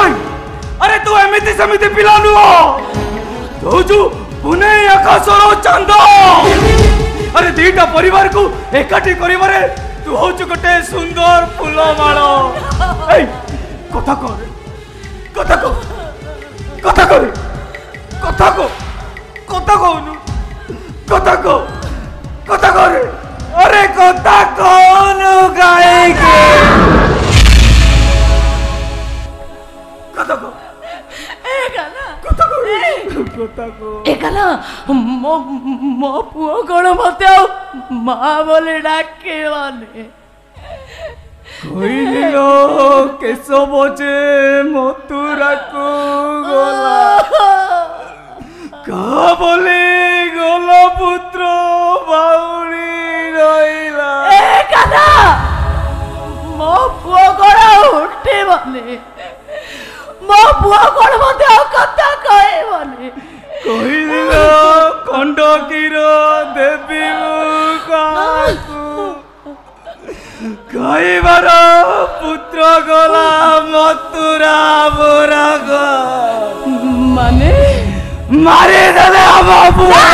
अरे तू एमिति समिति पिला नुह तू पुणे आकाशर चांद अरे दीटा परिवार को एकाठी करिबारे तू होचु गोटे सुंदर फूलमाल कथा कर कथा को कथा कर कथा को कथा कहनु कथा को कथा कर अरे कथा कौन गाए के कथा को एकला मो पुओ कौन मत माँ बोले डाके कहलो केशव जे मथुरा को गला कहा बोले गल पुत्र बाउरी रहिला एकला मो पुओ कौन उठे बने मो पुओ कौन मत कथा कहे बने कहल कंडकीर देवी कहबार पुत्र गला मथुरा बुरग माने मारी देले हम पुआ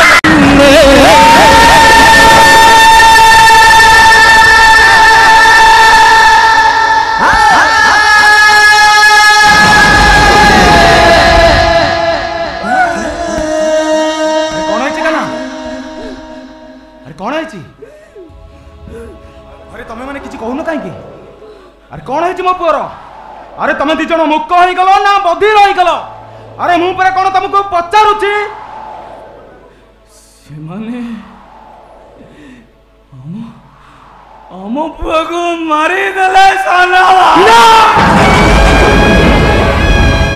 अरे तमे माने किछि कहून काई की अरे कोन है मो पुअर अरे तमे दी जण मुक्क होई गलो ना बधिर होई गलो अरे मु पर कोन तुमको पचारुछि से माने हम पुआ को मारी देले साना